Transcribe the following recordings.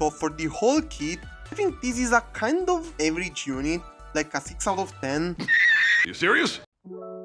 So for the whole kit, I think this is a kind of average unit, like a 6 out of 10. You serious?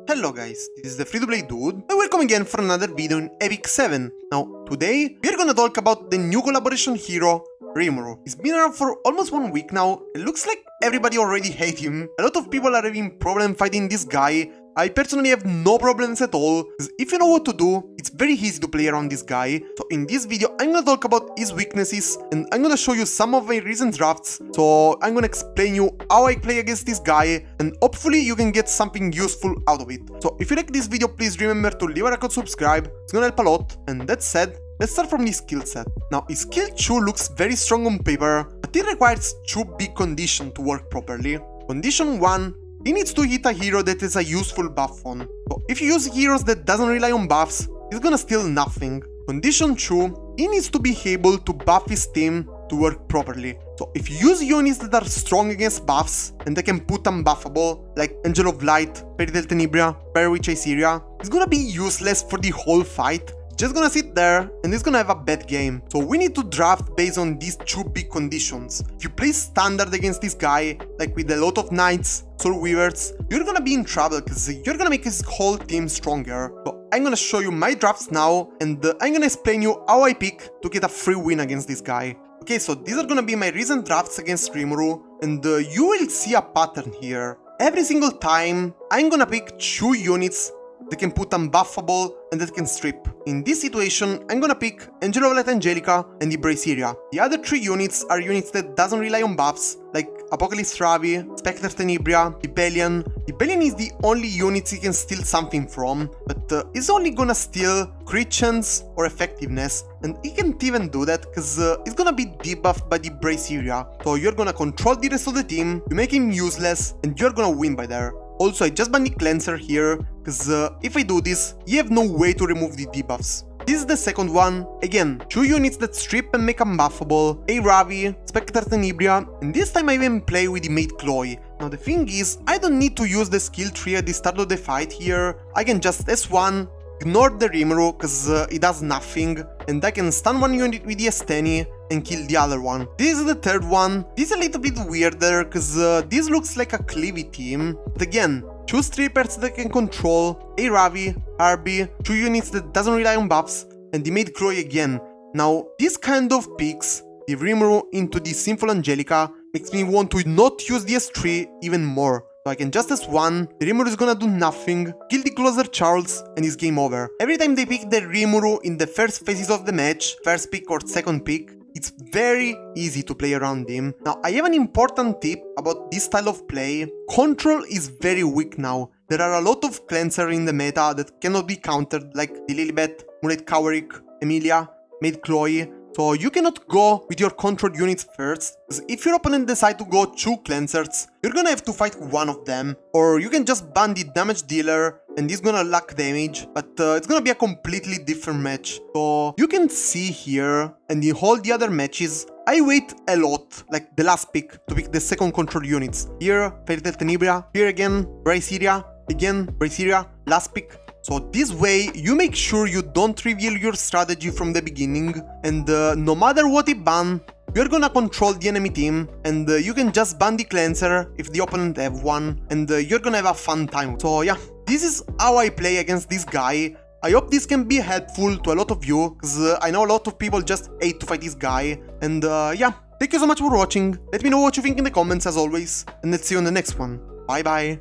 Hello guys, this is TheFTPdude, and welcome again for another video in Epic 7. Now, today, we're gonna talk about the new collaboration hero, Rimuru. He's been around for almost 1 week now. It looks like everybody already hates him. A lot of people are having problems fighting this guy. I personally have no problems at all, because if you know what to do, it's very easy to play around this guy. So in this video, I'm gonna talk about his weaknesses, and I'm gonna show you some of my recent drafts. So I'm gonna explain you how I play against this guy, and hopefully you can get something useful out of it. So if you like this video, please remember to leave a like and subscribe, it's gonna help a lot. And that said, let's start from his skill set. Now, his skill 2 looks very strong on paper, but it requires 2 big conditions to work properly. Condition 1, he needs to hit a hero that has a useful buff on. So if you use heroes that doesn't rely on buffs, he's gonna steal nothing. Condition 2, he needs to be able to buff his team to work properly. So if you use units that are strong against buffs and they can put unbuffable, like Angel of Light, Fairy Tail Tenebria, Fire Witch Syria, it's gonna be useless for the whole fight. Just gonna sit there and it's gonna have a bad game. So we need to draft based on these 2 big conditions. If you play standard against this guy, like with a lot of knights, soul weavers, you're gonna be in trouble because you're gonna make his whole team stronger. So I'm gonna show you my drafts now, and I'm gonna explain you how I pick to get a free win against this guy. Okay, so these are gonna be my recent drafts against Rimuru, and you will see a pattern here. Every single time, I'm gonna pick 2 units that can put unbuffable and that can strip. In this situation, I'm gonna pick Angel of Light Angelica and Syria. The other 3 units are units that doesn't rely on buffs, like Apocalypse Ravi, Spectre Tenebria, Rebellion. Rebellion is the only unit he can steal something from, but he's only gonna steal crit chance or effectiveness, and he can't even do that because he's gonna be debuffed by Syria. So you're gonna control the rest of the team, you make him useless, and you're gonna win by there. Also, I just banned the Cleanser here, because if I do this, you have no way to remove the debuffs. This is the second one. Again, 2 units that strip and make unbuffable, a Ravi, Spectre Tenebria, and this time I even play with the Maid Chloe. Now the thing is, I don't need to use the skill tree at the start of the fight here. I can just S1, ignore the Rimuru because it does nothing, and I can stun 1 unit with the Esteni and kill the other one. This is the third one. This is a little bit weirder because this looks like a Cleavy team. But again, 2 strippers that can control, a Ravi, Harby, 2 units that doesn't rely on buffs, and the Maid Chloe again. Now, this kind of picks the Rimuru into the Sinful Angelica makes me want to not use the S3 even more. So I can just S1, the Rimuru is gonna do nothing, kill the Closer Charles, and it's game over. Every time they pick the Rimuru in the first phases of the match, first pick or second pick, it's very easy to play around him. Now, I have an important tip about this style of play. Control is very weak now. There are a lot of cleanser in the meta that cannot be countered, like the Lilibet, Mulet Kawarik, Emilia, Maid Chloe. So you cannot go with your control units first, because if your opponent decides to go 2 cleansers, you're gonna have to fight one of them. Or you can just ban the damage dealer and he's gonna lack damage, but it's gonna be a completely different match. So you can see here, and in all the other matches, I wait a lot, like the last pick, to pick the second control units. Here, Fairy Tail Tenebria, here again, Syria, again, Syria, last pick. So this way, you make sure you don't reveal your strategy from the beginning, and no matter what you ban, you're gonna control the enemy team, and you can just ban the cleanser if the opponent have one, and you're gonna have a fun time. So yeah, this is how I play against this guy. I hope this can be helpful to a lot of you, because I know a lot of people just hate to fight this guy, and yeah, thank you so much for watching. Let me know what you think in the comments as always, and let's see you on the next one. Bye bye.